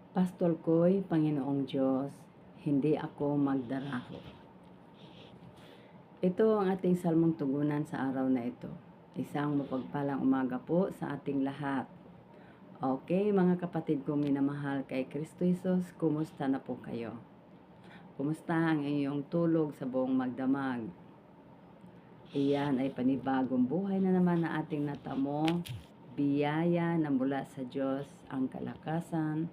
Pastol ko'y Panginoong Diyos, hindi ako magdaraho. Ito ang ating salmong tugunan sa araw na ito. Isang mapagpalang umaga po sa ating lahat. Okay, mga kapatid kong minamahal kay Kristo Jesus, kumusta na po kayo? Kumusta ang inyong tulog sa buong magdamag? Iyan ay panibagong buhay na naman na ating natamo, biyaya na mula sa Diyos ang kalakasan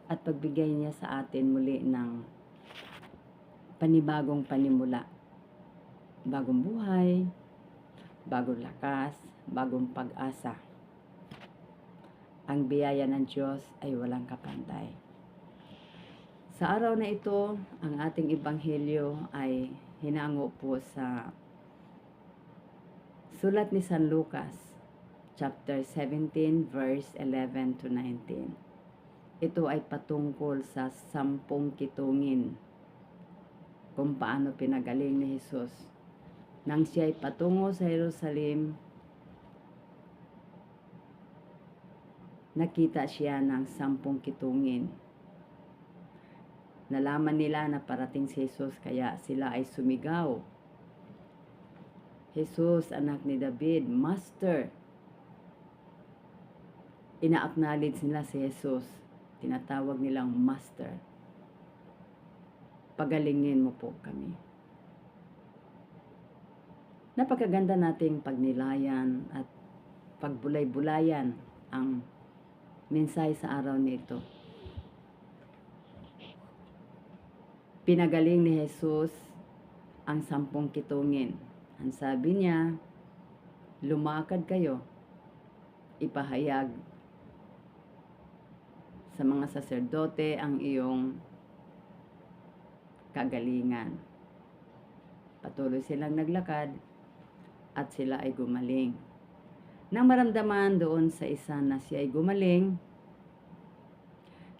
at pagbigay niya sa atin muli ng panibagong panimula. Bagong buhay, bagong lakas, bagong pag-asa. Ang biyaya ng Diyos ay walang kapantay. Sa araw na ito, ang ating ebanghelyo ay hinango po sa sulat ni San Lucas, chapter 17, verse 11 to 19. Ito ay patungkol sa 10 kitungin, kung paano pinagaling ni Jesus. Nang siya ay patungo sa Jerusalem, nakita siya ng 10 kitungin. Nalaman nila na parating si Jesus, kaya sila ay sumigaw, Jesus, anak ni David, Master! Ina-acknowledge nila si Jesus. Tinatawag nilang Master. Pagalingin mo po kami. Napakaganda nating pagnilayan at pagbulay-bulayan ang mensahe sa araw nito. Pinagaling ni Jesus ang 10 kitungin. Ang sabi niya, lumakad kayo, ipahayag sa mga saserdote ang iyong kagalingan. Patuloy silang naglakad at sila ay gumaling. Nang maramdaman doon sa isa na siya ay gumaling,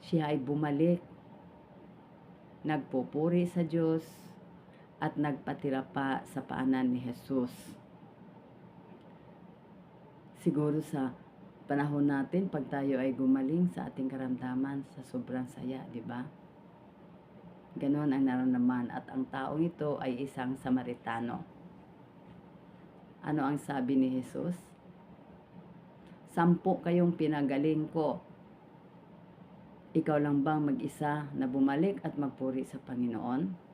siya ay bumalik, nagpupuri sa Diyos at nagpatira pa sa paanan ni Jesus. Siguro sa panahon natin, pag tayo ay gumaling sa ating karamdaman, sa sobrang saya, di ba? Ganon ang nararamdaman, at ang taong ito ay isang Samaritano. Ano ang sabi ni Jesus? 10 kayong pinagaling ko. Ikaw lang bang mag-isa na bumalik at magpuri sa Panginoon?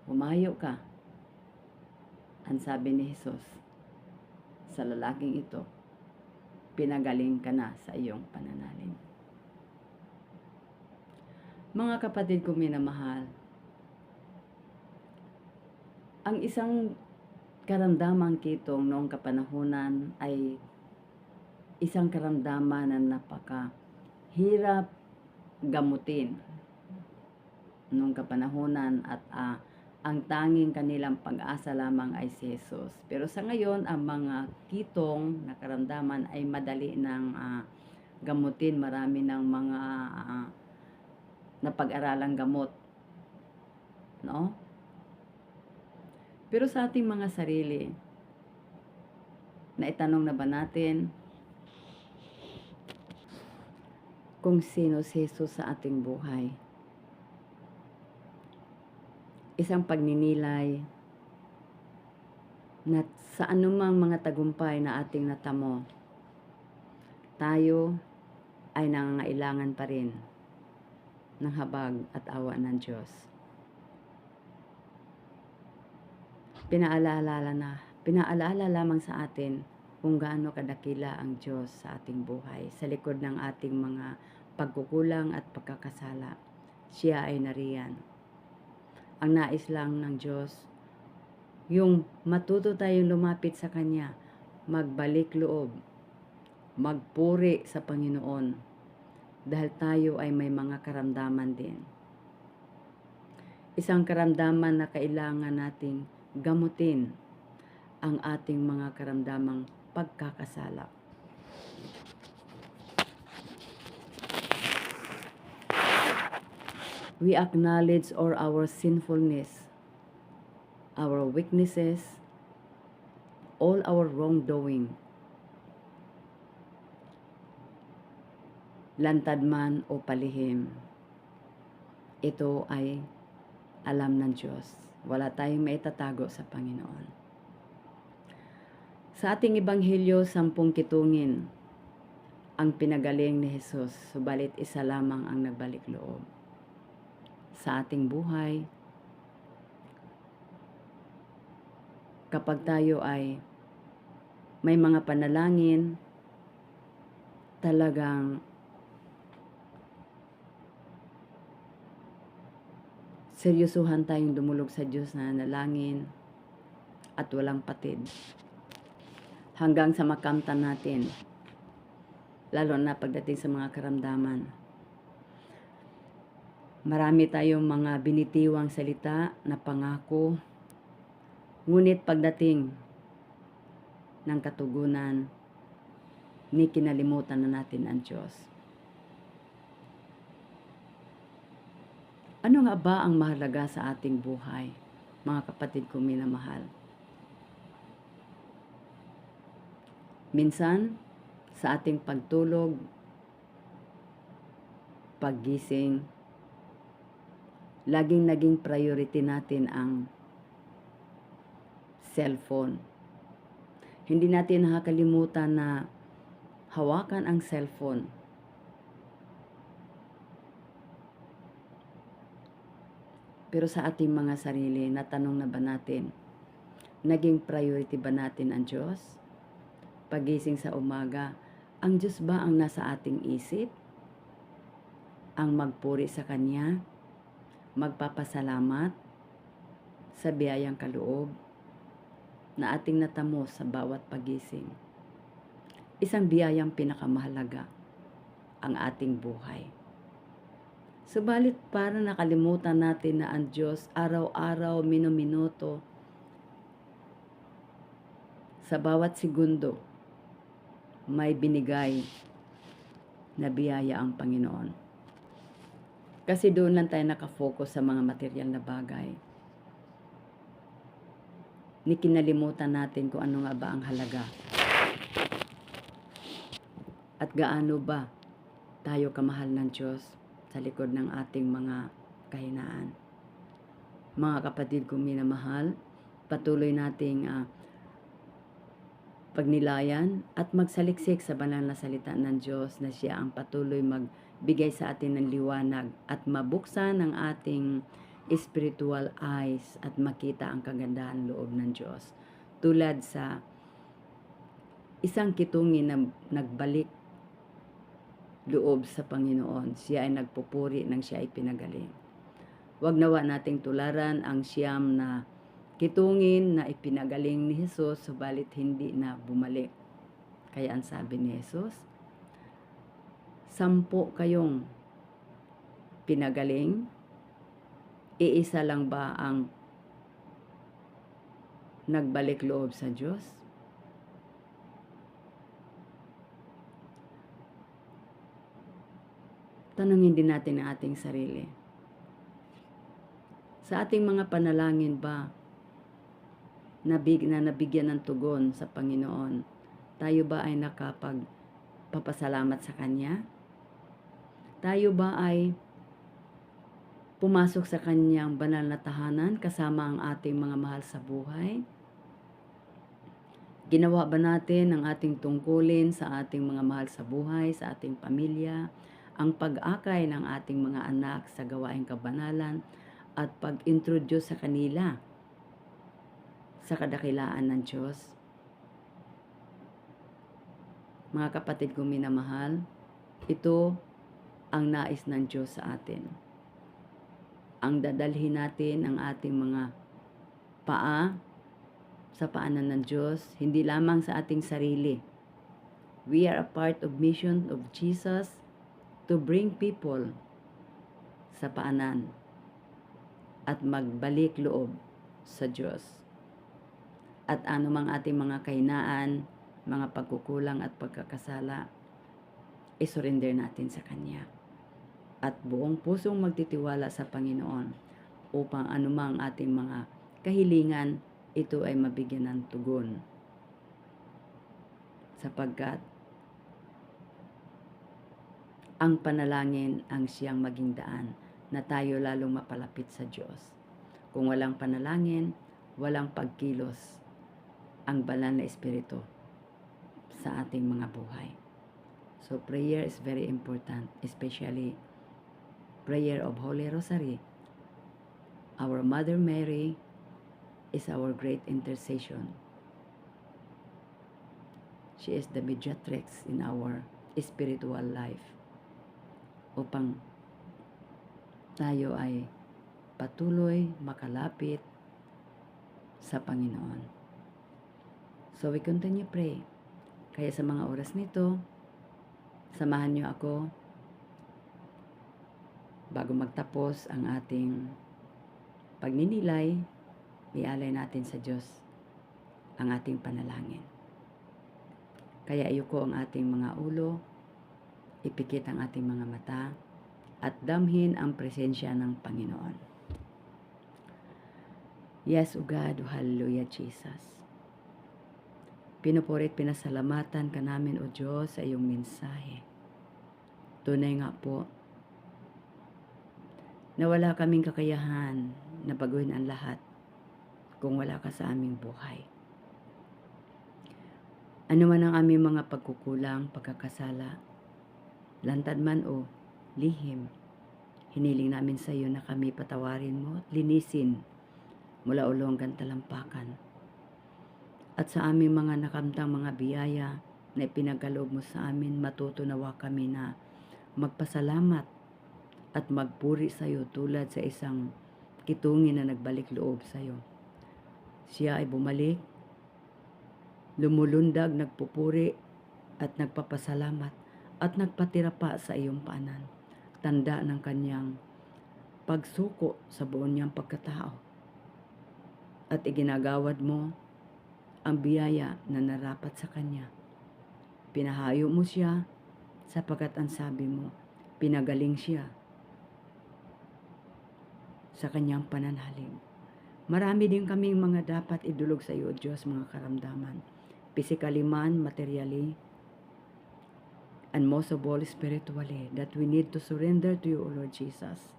Humayo ka. Ang sabi ni Jesus sa lalaking ito, pinagaling ka na sa iyong pananalig. Mga kapatid ko minamahal, ang isang karamdamang kitong noong kapanahunan ay isang karamdaman na napakahirap gamutin noong kapanahunan, at ang tanging kanilang pag-asa lamang ay si Jesus. Pero sa ngayon, ang mga kitong na karamdaman ay madali ng gamutin. Marami ng mga napag-aralang gamot, no? Pero sa ating mga sarili, naitanong na ba natin kung sino si Jesus sa ating buhay? Isang pagninilay na sa anumang mga tagumpay na ating natamo, tayo ay nangangailangan pa rin ng habag at awa ng Diyos. Pinaalala lamang sa atin kung gaano kadakila ang Diyos sa ating buhay. Sa likod ng ating mga pagkukulang at pagkakasala, siya ay nariyan. Ang nais lang ng Diyos, yung matuto tayong lumapit sa Kanya, magbalik loob, magpuri sa Panginoon, dahil tayo ay may mga karamdaman din. Isang karamdaman na kailangan nating gamutin, ang ating mga karamdamang pagkakasala. We acknowledge all our sinfulness, our weaknesses, all our wrongdoing. lantad man o palihim, ito ay alam ng Diyos. Wala tayong maitatago sa Panginoon. Sa ating Ebanghelyo, 10 kitungin ang pinagaling ni Jesus, subalit isa lamang ang nagbalik loob. Sa ating buhay, kapag tayo ay may mga panalangin, talagang seryosohan tayong dumulog sa Diyos na nalangin at walang patid. Hanggang sa makamtan natin, lalo na pagdating sa mga karamdaman. Marami tayong mga binitiwang salita na pangako, ngunit pagdating ng katugunan, ni kinalimutan na natin ang Diyos. Ano nga ba ang mahalaga sa ating buhay, mga kapatid kong minamahal? Minsan, sa ating pagtulog, paggising, laging naging priority natin ang cellphone. Hindi natin nakakalimutan na hawakan ang cellphone. Pero sa ating mga sarili, natanong na ba natin, naging priority ba natin ang Diyos? Pagising sa umaga, ang Diyos ba ang nasa ating isip? Ang magpuri sa Kanya? Magpapasalamat sa biyayang kaloob na ating natamo sa bawat pagising. Isang biyayang pinakamahalaga ang ating buhay. Subalit para nakalimutan natin na ang Diyos araw-araw, minuminuto, sa bawat segundo, may binigay na biyaya ang Panginoon. Kasi doon lang tayo nakafocus sa mga material na bagay. Ni kinalimutan natin kung ano nga ba ang halaga. At gaano ba tayo kamahal ng Diyos sa likod ng ating mga kahinaan. Mga kapatid kong minamahal, patuloy nating pagnilayan at magsaliksik sa banal na salita ng Diyos na siya ang patuloy magbigay sa atin ng liwanag at mabuksan ang ating spiritual eyes at makita ang kagandahan loob ng Diyos. Tulad sa isang kitungin na nagbalik loob sa Panginoon, siya ay nagpupuri nang siya ay pinagaling. Huwag nawa nating tularan ang siyam na kitungin na ipinagaling ni Jesus, subalit hindi na bumalik. Kaya ang sabi ni Jesus, 10 kayong pinagaling, iisa lang ba ang nagbalik loob sa Diyos? Tanungin din natin ang ating sarili. Sa ating mga panalangin ba, nabigyan ng tugon sa Panginoon, tayo ba ay nakapagpapasalamat sa Kanya? Tayo ba ay pumasok sa Kanyang banal na tahanan kasama ang ating mga mahal sa buhay? Ginawa ba natin ang ating tungkulin sa ating mga mahal sa buhay, sa ating pamilya, ang pag-akay ng ating mga anak sa gawaing kabanalan at pag-introduce sa kanila sa kadakilaan ng Diyos? Mga kapatid kong minamahal, ito ang nais ng Diyos sa atin. Ang dadalhin natin ang ating mga paa sa paanan ng Diyos, hindi lamang sa ating sarili. We are a part of mission of Jesus to bring people sa paanan at magbalik loob sa Diyos. At anumang ating mga kahinaan, mga pagkukulang at pagkakasala, isurrender natin sa Kanya. At buong pusong magtitiwala sa Panginoon upang anumang ating mga kahilingan, ito ay mabigyan ng tugon. Sapagkat ang panalangin ang siyang maging daan na tayo lalong mapalapit sa Diyos. Kung walang panalangin, walang pagkilos ang banal na espiritu sa ating mga buhay. So prayer is very important, especially prayer of Holy Rosary. Our Mother Mary is our great intercession. She is the mediatrix in our spiritual life upang tayo ay patuloy makalapit sa Panginoon. So we continue pray. Kaya sa mga oras nito, samahan niyo ako bago magtapos ang ating pagninilay, ialay natin sa Diyos ang ating panalangin. Kaya ayuko ang ating mga ulo, ipikit ang ating mga mata, at damhin ang presensya ng Panginoon. Yes, O God, hallelujah, Jesus. Pinupurit, pinasalamatan ka namin, O Diyos, sa iyong mensahe. Tunay nga po, na wala kaming kakayahan na baguhin ang lahat kung wala ka sa aming buhay. Ano man ang aming mga pagkukulang, pagkakasala, lantad man o lihim, hiniling namin sa iyo na kami patawarin mo at linisin mula ulonggan talampakan. At sa aming mga nakamtang mga biyaya na ipinagkaloob mo sa amin, matutunawa kami na magpasalamat at magpuri sa iyo tulad sa isang kitungin na nagbalik loob sa iyo. Siya ay bumalik, lumulundag, nagpupuri at nagpapasalamat at nagpatira pa sa iyong paanan. Tanda ng kanyang pagsuko sa buong niyang pagkatao. At iginagawad mo ang biyaya na narapat sa kanya. Pinahayo mo siya sapagkat ang sabi mo, pinagaling siya sa kanyang pananalig. Marami din kaming mga dapat idulog sa iyo, Diyos, mga karamdaman. Physically man, materially, and most of all spiritually, that we need to surrender to you, O Lord Jesus.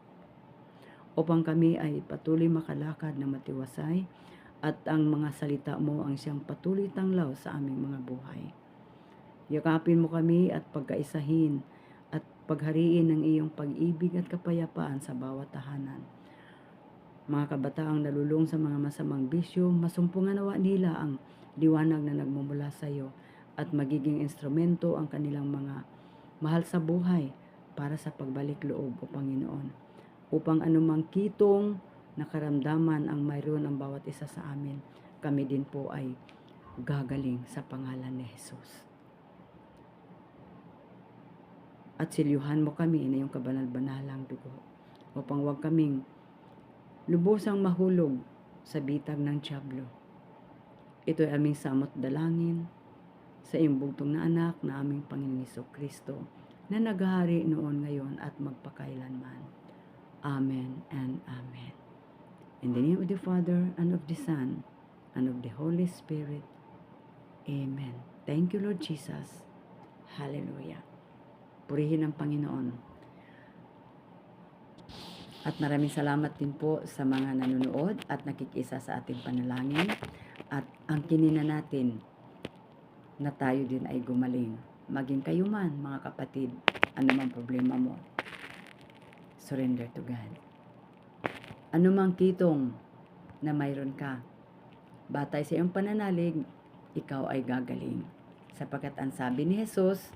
Upang kami ay patuloy makalakad na matiwasay at ang mga salita mo ang siyang patuloy tanglaw sa aming mga buhay. Yakapin mo kami at pagkaisahin at paghariin ng iyong pag-ibig at kapayapaan sa bawat tahanan. Mga kabataang nalulung sa mga masamang bisyo, masumpungan nawa nila ang liwanag na nagmumula sa iyo at magiging instrumento ang kanilang mga mahal sa buhay para sa pagbalik loob, O Panginoon. Upang anumang kitong na karamdaman ang mayroon ang bawat isa sa amin, kami din po ay gagaling sa pangalan ni Jesus. At silyuhan mo kami na iyong kabanal-banalang dugo upang huwag kaming lubusang mahulog sa bitag ng tiyablo. Ito ay aming samot dalangin sa iyong bugtong na anak na aming Panginoon Jesucristo na naghahari noon, ngayon at magpakailanman. Amen and amen. In the name of the Father, and of the Son, and of the Holy Spirit. Amen. Thank you, Lord Jesus. Hallelujah. Purihin ang Panginoon. At maraming salamat din po sa mga nanonood at nakikisa sa ating panalangin. At ang kinina natin na tayo din ay gumaling. Maging kayo man, mga kapatid, ano man problema mo, surrender to God. Ano mang kitong na mayroon ka, batay sa iyong pananalig, ikaw ay gagaling. Sapagkat ang sabi ni Jesus,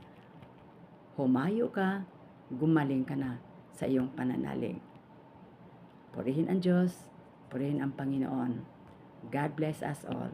humayo ka, gumaling ka na sa iyong pananalig. Purihin ang Diyos, purihin ang Panginoon. God bless us all.